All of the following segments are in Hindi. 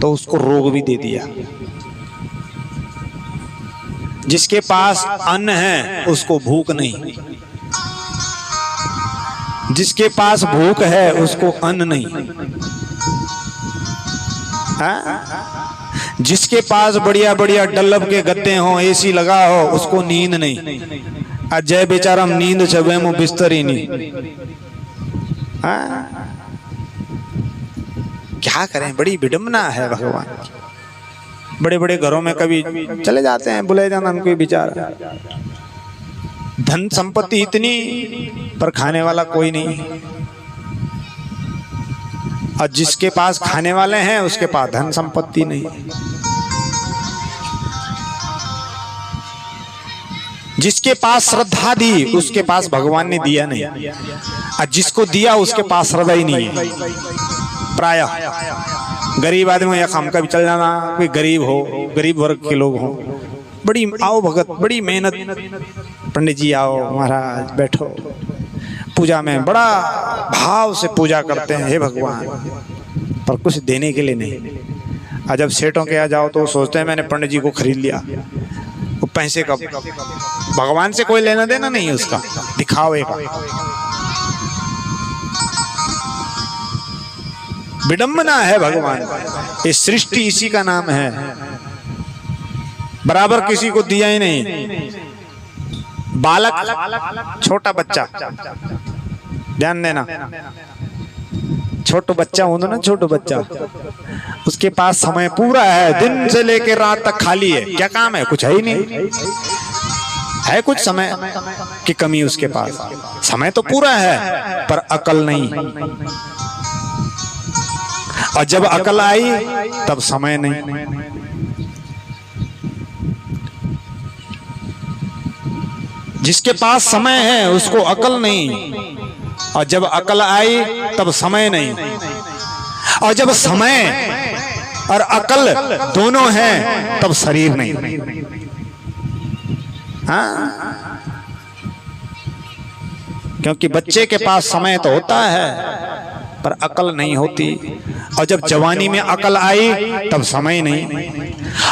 तो उसको रोग भी दे दिया। जिसके पास अन्न है उसको भूख नहीं, जिसके पास भूख है उसको अन्न नहीं। जिसके पास बढ़िया बढ़िया डल्लब के गद्दे हो, एसी लगा हो, उसको नींद नहीं। अजय बेचारा नींद छवे मु बिस्तर ही नहीं। क्या करें, बड़ी विडंबना है भगवान की। बड़े बड़े घरों में कभी चले जाते हैं, बुले जाना उनको बेचारा, धन संपत्ति इतनी पर खाने वाला कोई नहीं। और जिसके पास खाने वाले हैं उसके पास धन संपत्ति नहीं। जिसके पास श्रद्धा दी उसके पास भगवान ने दिया नहीं, और जिसको दिया उसके पास श्रद्धा ही नहीं है। प्रायः गरीब आदमी या काम का भी चल जाना, कोई गरीब हो, गरीब वर्ग के लोग हों, बड़ी आओ भगत, बड़ी मेहनत, पंडित जी आओ, महाराज बैठो, पूजा में बड़ा भाव से पूजा करते हैं, हे भगवान, पर कुछ देने के लिए नहीं। और जब सेठों के यहाँ जाओ तो सोचते हैं मैंने पंडित जी को खरीद लिया, वो पैसे का, भगवान से कोई लेना देना नहीं उसका, दिखावे का। विडंबना है भगवान, ये सृष्टि इसी का नाम है। बराबर किसी को दिया ही नहीं। बालक, छोटा बच्चा, ध्यान देना, छोटा बच्चा हो ना, छोटा बच्चा, उसके पास समय पूरा है, दिन से लेकर रात तक खाली है, क्या काम है, कुछ है ही नहीं। है कुछ समय की कमी उसके पास, समय तो पूरा है पर अकल नहीं। और जब अकल आई तब समय नहीं। जिसके पास समय है उसको अकल नहीं, और जब अकल आई तब समय नहीं। और जब समय और अकल दोनों हैं तब शरीर नहीं। हाँ, क्योंकि बच्चे के पास समय तो होता है पर अकल नहीं होती, और जब जवानी में अकल आई तब समय नहीं।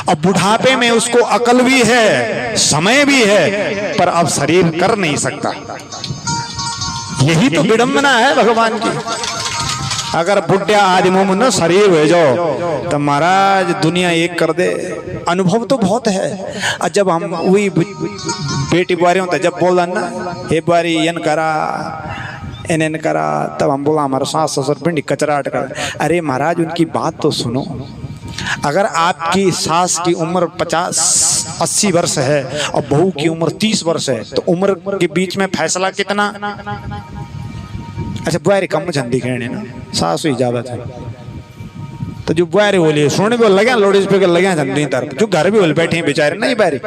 और बुढ़ापे में उसको अकल भी है, समय भी है, पर अब शरीर कर नहीं सकता। यही तो विडंबना है भगवान की। अगर बुढ़िया आदमी में न शरीर हो जाओ तो महाराज दुनिया एक कर दे। अनुभव तो बहुत है। और जब हम वही बेटी बुआरी होता जब बोल ना, हे बुआरी यन करा एन करा, तब हम बोला हमारा सास ससुर पिंडी कचराट कर। अरे महाराज उनकी बात तो सुनो। अगर आपकी सास की उम्र 50-80 वर्ष है और बहू की उम्र 30 वर्ष है तो उम्र के बीच में फैसला कितना? अच्छा बुआरी कम झंडी कहने ना, सास ही ज्यादा थे। तो जो बुआरी बोली सुनने भी लगे, लोड स्पीकर लगे झंडी तरफ, जो घर भी बोल बैठे बेचारे नहीं बारी,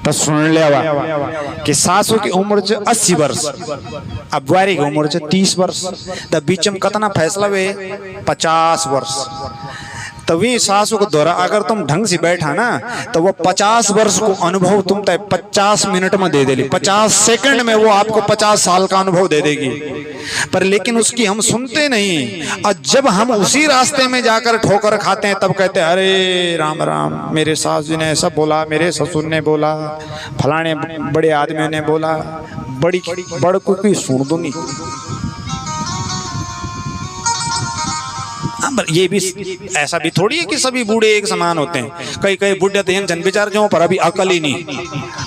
तो सुन लिया कि सासू की उम्र 80 वर्ष, अब बुआरी की उम्र 30 वर्ष, तब बीच में कितना फैसला हुए 50 वर्ष। तभी सासू को दोहरा, अगर तुम ढंग से बैठा ना तो वो 50 वर्ष को अनुभव तुम तय 50 मिनट में दे देगी, 50 सेकंड में वो आपको 50 साल का अनुभव दे देगी। पर लेकिन उसकी हम सुनते नहीं, और जब हम उसी रास्ते में जाकर ठोकर खाते हैं तब कहते हैं अरे राम राम, मेरे सास जी ने ऐसा बोला, मेरे ससुर ने बोला, फलाने बड़े आदमियों ने बोला, बड़ी बड़ को सुन दो नहीं। ये भी ऐसा भी थोड़ी है कि सभी बूढ़े एक समान होते हैं। कई कई बूढ़े तो जन विचार जो पर अभी अकल ही नहीं।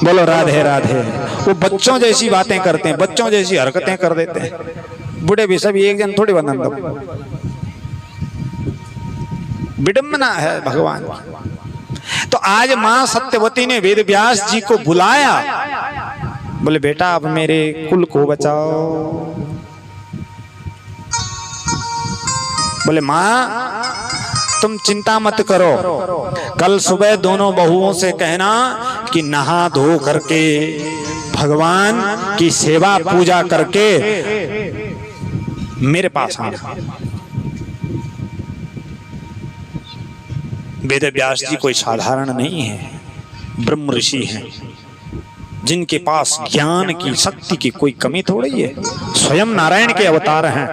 बोलो राधे राधे। वो बच्चों जैसी बातें करते हैं, बच्चों जैसी हरकतें कर देते हैं। बूढ़े भी सभी एक जन थोड़ी बना। विडंबना है भगवान। तो आज मां सत्यवती ने वेद व्यास जी को बुलाया, बोले बेटा अब मेरे कुल को बचाओ। बोले माँ तुम चिंता मत करो, कल सुबह दोनों बहुओं से कहना कि नहा धो करके भगवान की सेवा पूजा करके मेरे पास आना। वेद व्यास जी कोई साधारण नहीं है, ब्रह्म ऋषि हैं जिनके पास ज्ञान की शक्ति की कोई कमी थोड़ी है। स्वयं नारायण के अवतार हैं।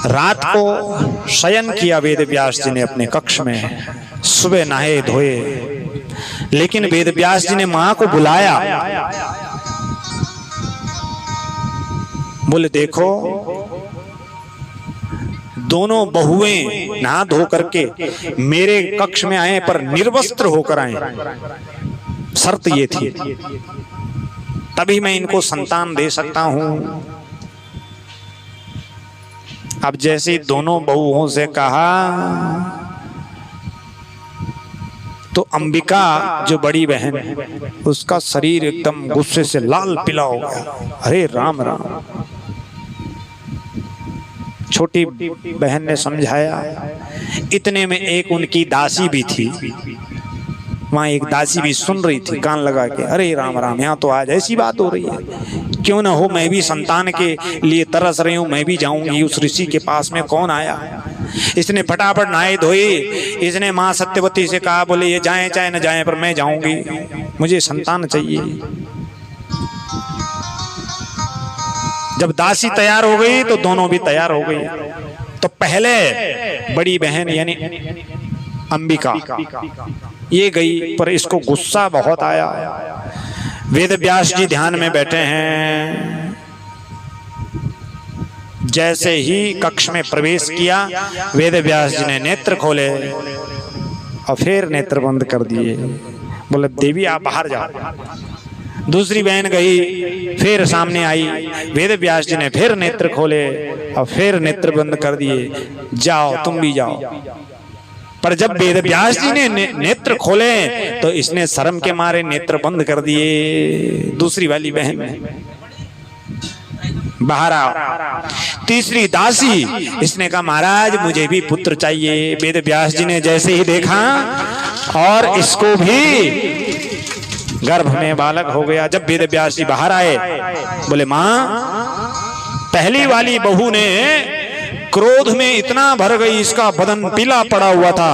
रात को शयन किया वेद व्यास जी ने अपने कक्ष में, सुबह नहाए धोए, लेकिन वेद व्यास जी ने मां को बुलाया, बोले देखो दोनों बहुएं नहा धो करके मेरे कक्ष में आए पर निर्वस्त्र होकर आए, शर्त ये थी तभी मैं इनको संतान दे सकता हूं। अब जैसे दोनों बहुओं से कहा तो अंबिका जो बड़ी बहन है उसका शरीर एकदम गुस्से से लाल पीला हो गया। अरे राम राम। छोटी बहन ने समझाया, इतने में एक उनकी दासी भी थी, वहां एक दासी भी सुन रही थी कान लगा के। अरे राम राम, यहाँ तो आज ऐसी बात हो रही है, क्यों ना हो मैं भी संतान के लिए तरस रही हूं, मैं भी जाऊंगी उस ऋषि के पास में। कौन आया? इसने फटाफट नहाए धोए, इसने मां सत्यवती से कहा, बोले ये जाएं चाहे न जाएं पर मैं जाऊंगी, मुझे संतान चाहिए। जब दासी तैयार हो गई तो दोनों भी तैयार हो गई। तो पहले बड़ी बहन यानी अंबिका ये गई, पर इसको गुस्सा बहुत आया। वेद व्यास जी ध्यान में बैठे हैं, जैसे ही कक्ष में प्रवेश किया वेद व्यास जी ने नेत्र खोले और फिर नेत्र बंद कर दिए। बोले देवी आप बाहर जाओ। दूसरी बहन गई, फिर सामने आई, वेद व्यास जी ने फिर नेत्र खोले और फिर नेत्र बंद कर दिए, जाओ तुम भी जाओ। पर जब वेद व्यास जी ने नेत्र खोले तो इसने शर्म के मारे नेत्र बंद कर दिए। दूसरी वाली बहन बाहर आओ। तीसरी दासी, इसने कहा महाराज मुझे भी पुत्र चाहिए। वेद व्यास जी ने जैसे ही देखा और इसको भी गर्भ में बालक हो गया। जब वेद व्यास जी बाहर आए, बोले मां, पहली वाली बहू ने क्रोध में इतना भर गई, इसका बदन पीला पड़ा हुआ था,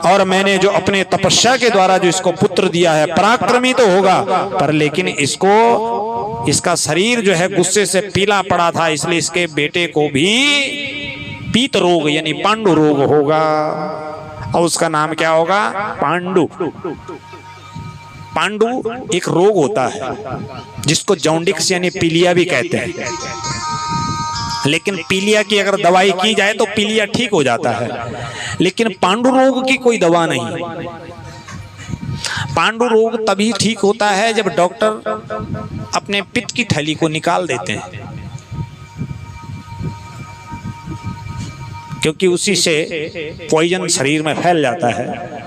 और मैंने जो अपने तपस्या के द्वारा जो इसको पुत्र दिया है, पराक्रमी तो होगा पर लेकिन इसको इसका शरीर जो है गुस्से से पीला पड़ा था, इसलिए इसके बेटे को भी पीत रोग यानी पांडु रोग होगा। और उसका नाम क्या होगा? पांडु। पांडु एक रोग होता है जिसको जॉन्डिस यानी पीलिया भी कहते हैं, लेकिन पीलिया की अगर दवाई की जाए तो पीलिया ठीक हो जाता है, लेकिन पांडु रोग की कोई दवा नहीं। पांडु रोग तभी ठीक होता है जब डॉक्टर अपने पित्त की थैली को निकाल देते हैं, क्योंकि उसी से पॉइजन शरीर में फैल जाता है।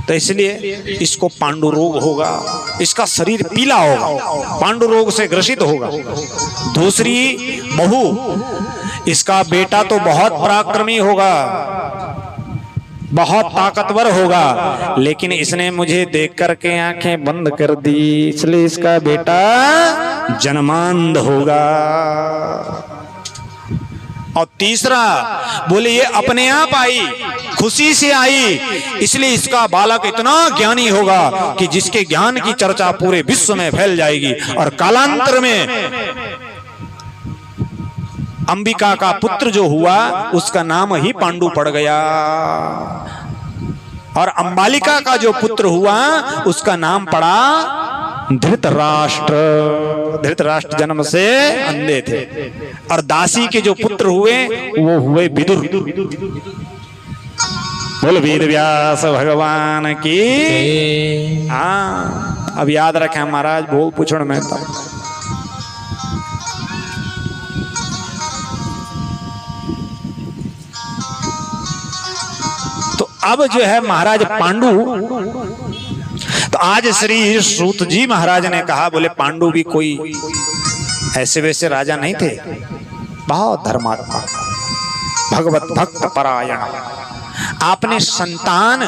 तो इसलिए इसको पांडु रोग होगा, इसका शरीर पीला होगा, पांडु रोग से ग्रसित होगा। दूसरी बहू, इसका बेटा तो बहुत पराक्रमी होगा, बहुत ताकतवर होगा, लेकिन इसने मुझे देख करके आंखें बंद कर दी, इसलिए इसका बेटा जन्मांध होगा। और तीसरा बोले ये अपने आप आई, खुशी से आई, इसलिए इसका बालक इतना ज्ञानी होगा कि जिसके ज्ञान की चर्चा पूरे विश्व में फैल जाएगी। और कालांतर में अंबिका का पुत्र जो हुआ उसका नाम ही पांडु पड़ गया, और अंबालिका का जो पुत्र हुआ उसका नाम पड़ा धृतराष्ट्र। धृतराष्ट्र जन्म से अंधे थे। और दासी के जो पुत्र हुए वो हुए विदुर। बोल वेद व्यास भगवान की। हाँ, अब याद रखें महाराज भोग पूछण में था। तो अब जो है महाराज पांडु, तो आज श्री सूत जी महाराज ने कहा, बोले पांडु भी कोई ऐसे वैसे राजा नहीं थे, बहुत धर्मात्मा, भगवत भक्त परायण। आपने संतान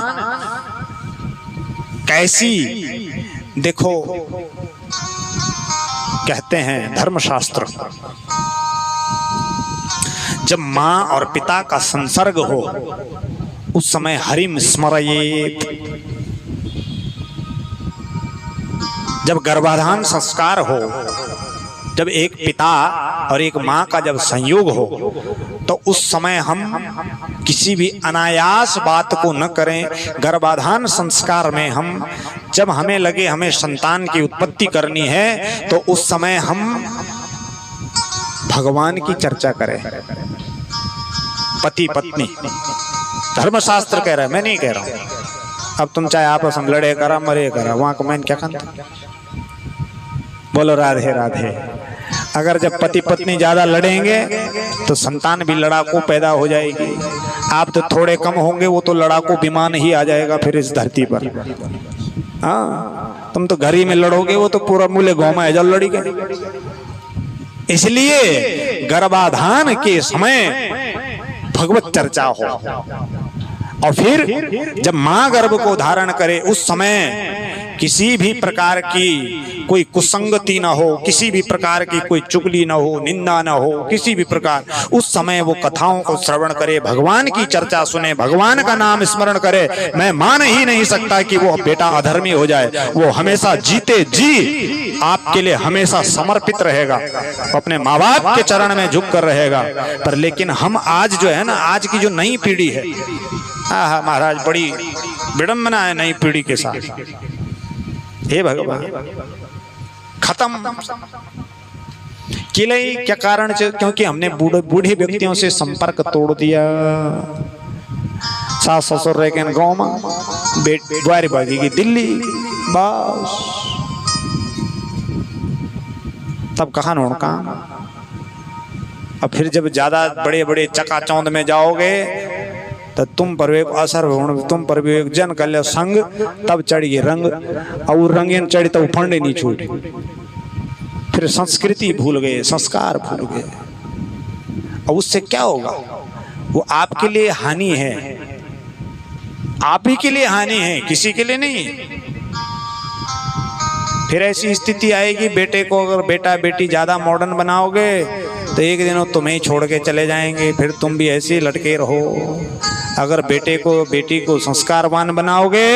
कैसी, देखो कहते हैं धर्मशास्त्र, जब मां और पिता का संसर्ग हो उस समय हरिम स्मरेत। जब गर्भाधान संस्कार हो जब एक पिता और एक माँ का जब संयोग हो तो उस समय हम किसी भी अनायास बात को न करें। गर्भाधान संस्कार में हम जब हमें लगे हमें संतान की उत्पत्ति करनी है तो उस समय हम भगवान की चर्चा करें। पति पत्नी धर्मशास्त्र कह रहा है, मैं नहीं कह रहा हूं। अब तुम चाहे आपस में लड़े करा मरे करा, वहां को मैं क्या करता। बोलो राधे राधे। अगर जब पति पत्नी ज्यादा लड़ेंगे तो संतान भी लड़ाकू पैदा हो जाएगी। आप तो थोड़े कम होंगे, वो तो लड़ाकू विमान ही आ जाएगा फिर इस धरती पर। हाँ, तुम तो घर ही में लड़ोगे, वो तो पूरा मूल्य घोमा है जब लड़ी गए। इसलिए गर्भाधान के समय भगवत चर्चा हो, और फिर जब मां गर्भ को धारण करे उस समय किसी भी प्रकार की कोई कुसंगति ना हो, किसी भी प्रकार की कोई चुगली ना हो, निंदा ना हो, किसी भी प्रकार, उस समय वो कथाओं को श्रवण करे, भगवान की चर्चा सुने, भगवान का नाम स्मरण करे। मैं मान ही नहीं सकता कि वो बेटा अधर्मी हो जाए। वो हमेशा जीते जी आपके लिए हमेशा समर्पित रहेगा, अपने माँ बाप के चरण में झुक कर रहेगा। पर लेकिन हम आज जो है ना, आज की जो नई पीढ़ी है, हाँ महाराज बड़ी विडंबना है नई पीढ़ी के साथ। हे भगवान, खत्म किले क्या कारण से? क्योंकि हमने बूढ़े व्यक्तियों से संपर्क तोड़ दिया। सास ससुर रह गए गाँव में, बुआरी भागेगी दिल्ली, बस तब कहाँ न उनका। अब फिर जब ज्यादा बड़े बड़े चकाचौंध में जाओगे तो तुम पर एक असर हो, तुम पर भी एक जन कल्याण संग, तब चढ़ी रंग, और रंगीन चढ़ी तब फंडे नहीं छूटे। फिर संस्कृति भूल गए, संस्कार भूल गए, और उससे क्या होगा? वो आपके लिए हानि है, आप ही के लिए हानि है, किसी के लिए नहीं। फिर ऐसी स्थिति आएगी, बेटे को अगर बेटा बेटी ज्यादा मॉडर्न बनाओगे तो एक दिन वो तुम्हें ही छोड़ के चले जाएंगे, फिर तुम भी ऐसे ही लटके रहो। अगर बेटे को बेटी को संस्कारवान बनाओगे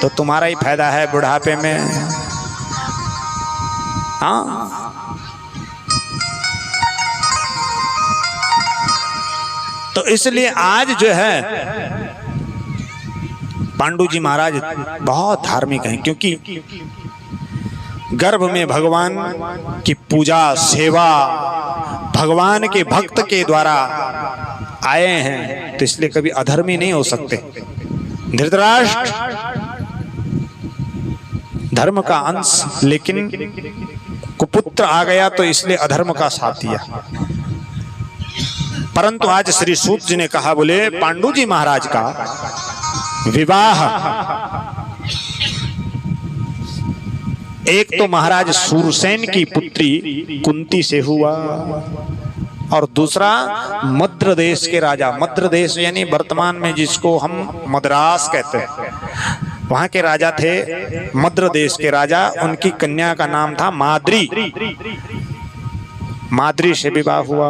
तो तुम्हारा ही फायदा है बुढ़ापे में। हाँ, तो इसलिए आज जो है पांडु जी महाराज बहुत धार्मिक हैं, क्योंकि गर्भ में भगवान की पूजा सेवा भगवान के भक्त के द्वारा आए हैं, तो इसलिए कभी अधर्मी नहीं हो सकते। धृतराष्ट्र धर्म का अंश, लेकिन कुपुत्र आ गया तो इसलिए अधर्म का साथ दिया। परंतु आज श्री सूत जी ने कहा, बोले पांडु जी महाराज का विवाह एक तो महाराज सूरसेन की पुत्री कुंती से हुआ, और दूसरा मद्र देश के राजा, मद्र देश यानी वर्तमान में जिसको हम मद्रास कहते हैं, वहां के राजा थे मद्र देश के राजा। उनकी कन्या का नाम था माद्री, माद्री से विवाह हुआ।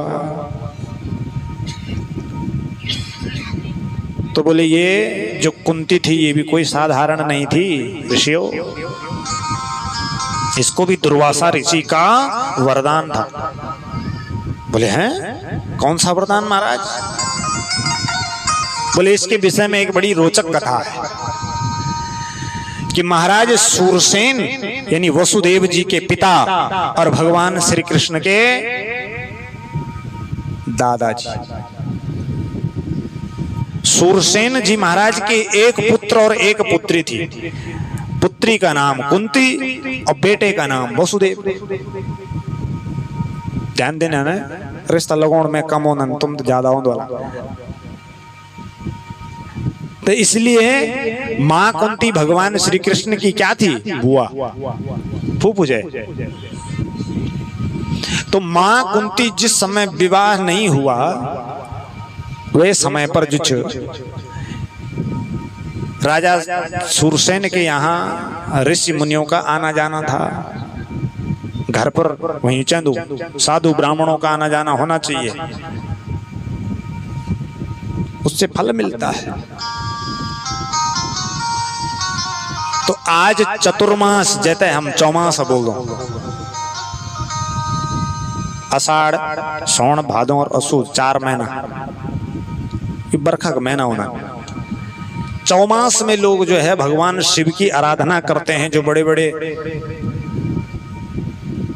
तो बोले ये जो कुंती थी ये भी कोई साधारण नहीं थी ऋषियों, इसको भी दुर्वासा ऋषि का वरदान था। बोले हैं कौन सा वरदान महाराज? बोले इसके विषय में एक बड़ी रोचक कथा है कि महाराज सूरसेन यानी वसुदेव जी के पिता और भगवान श्री कृष्ण के दादाजी सूरसेन जी महाराज के एक पुत्र और एक पुत्री थी। पुत्री का नाम कुंती और बेटे का नाम वसुदेव। ध्यान देना ना, रिश्ता लगोण में कम होना, तुम तो ज्यादा हो वाला। तो इसलिए मां कुंती भगवान श्री कृष्ण की क्या थी? बुआ, फूफू जय। तो मां कुंती जिस समय विवाह नहीं हुआ वे समय पर जो राजा सूरसेन के यहाँ ऋषि मुनियों का आना जाना था, घर पर वहीं चंदू साधु ब्राह्मणों का आना जाना होना चाहिए, उससे फल मिलता है। तो आज चतुर्मास जैसे हम चौमास बोल दो, आषाढ़, श्रावण, भादो और असू 4 महीना, ये बरखा का महीना होना। चौमास में लोग जो है भगवान शिव की आराधना करते हैं। जो बड़े बड़े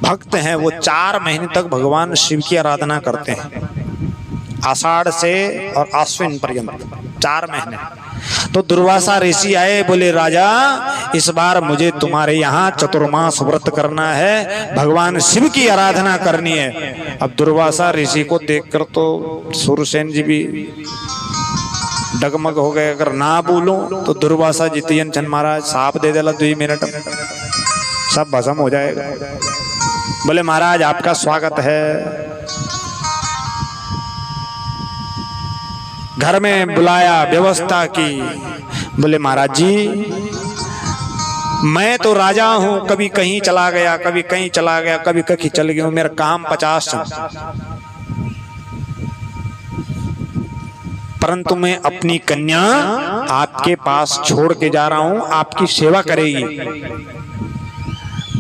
भक्त हैं वो 4 महीने तक भगवान शिव की आराधना करते हैं, आषाढ़ से और आश्विन पर्यंत 4 महीने। तो दुर्वासा ऋषि आए, बोले राजा इस बार मुझे तुम्हारे यहाँ चतुर्मास व्रत करना है, भगवान शिव की आराधना करनी है। अब दुर्वासा ऋषि को देखकर तो सूरसेन जी भी डगमग हो गए। अगर ना बोलूं तो दुर्वासा जी तीन चंद महाराज साप दे देला 2 मिनट में सब भस्म हो जाएगा। बोले महाराज आपका स्वागत है। घर में बुलाया, व्यवस्था की। बोले महाराज जी मैं तो राजा हूं, कभी कहीं चला गया, कभी कहीं चला गया, कभी कहीं चल गया, मेरा काम 50, परंतु मैं अपनी कन्या आपके पास छोड़ के जा रहा हूं, आपकी सेवा करेगी।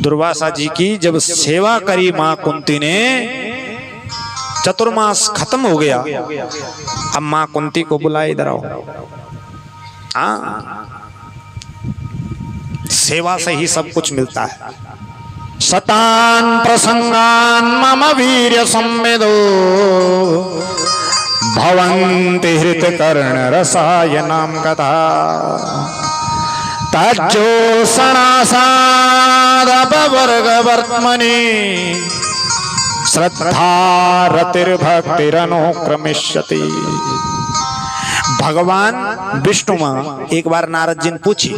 दुर्वासा जी की जब सेवा करी मां कुंती ने, चतुर्मास खत्म हो गया। अब मां कुंती को बुलाए, इधर आओ। सेवा से ही सब कुछ मिलता है। शतान प्रसंगान मम वीर्य संवेदो भवन्ति हृत कर्ण रसायनाम कथा तज्जो सणासादपवर्ग वर्त्मनि श्रद्धा रतिर्भक्तिरनुक्रमिष्यति। भगवान विष्णु मां एक बार नारद जी ने पूछी,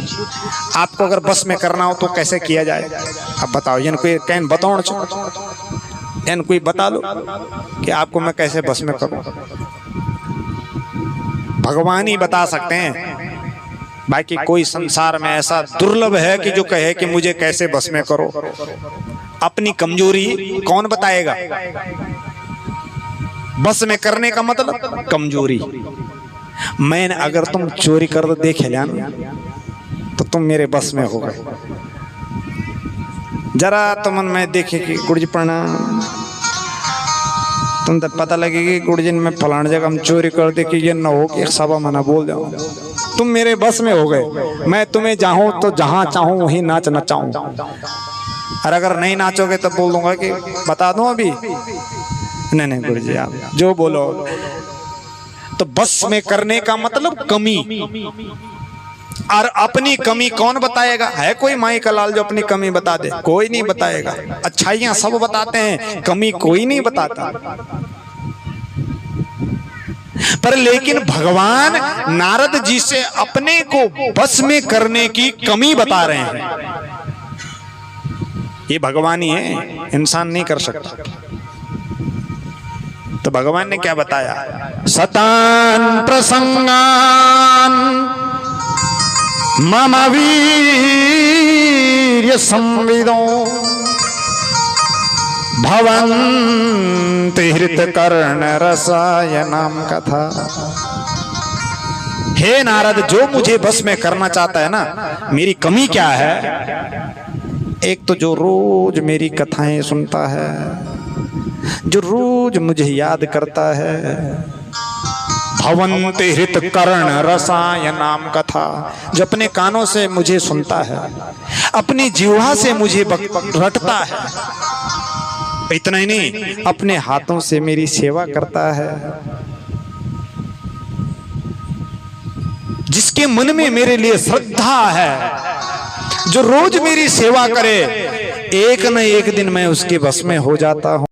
आपको अगर बस में करना हो तो कैसे किया जाए? अब बताओ, इन कोई कैन बताओ, इन कोई बता लो कि आपको मैं कैसे बस में करूं। भगवान ही बता सकते हैं, बाकी कोई संसार में ऐसा दुर्लभ है कि जो कहे कि मुझे कैसे बस में करो। अपनी कमजोरी कौन बताएगा? बस में करने का मतलब कमजोरी। मैंने अगर तुम चोरी कर दो देखे लेना तो तुम मेरे बस में हो गए। जरा तुमन में देखे कि गुरुजी प्रणाम, तुम तो पता लगेगी गुरुजी में फलाने जगह हम चोरी कर दे कि ये न हो कि एक सवा मना बोल जाऊं, तुम मेरे बस में हो गए। मैं तुम्हें चाहूं तो जहां चाहूं वहीं नाच नचाऊं, और अगर नहीं नाचोगे तो बोल दूंगा कि बता दूं अभी। नहीं गुरुजी आप जो बोलो। तो बस में करने का मतलब कमी, और अपनी कमी कौन बताएगा? है कोई माई का लाल जो अपनी कमी बता दे? कोई नहीं बताएगा। अच्छाइयां सब बताते हैं, कमी कोई नहीं बताता। पर लेकिन भगवान नारद जी से अपने को बस में करने की कमी बता रहे हैं। ये भगवान ही है, इंसान नहीं कर सकता। तो भगवान ने क्या बताया? शतान प्रसंगान मम वीर्य संविदो भवन्ति हृत कर्ण रसायनाम कथा। हे नारद, जो मुझे बस में करना चाहता है ना, मेरी कमी क्या है? एक तो जो रोज मेरी कथाएं सुनता है, जो रोज मुझे याद करता है। भवन्ति हृत कर्ण रसायनाम कथा, जो अपने कानों से मुझे सुनता है, अपनी जिह्वा से मुझे रटता है। इतना ही नहीं, अपने हाथों से मेरी सेवा करता है। जिसके मन में मेरे लिए श्रद्धा है, जो रोज मेरी सेवा करे, एक न एक दिन मैं उसके बस में हो जाता हूं।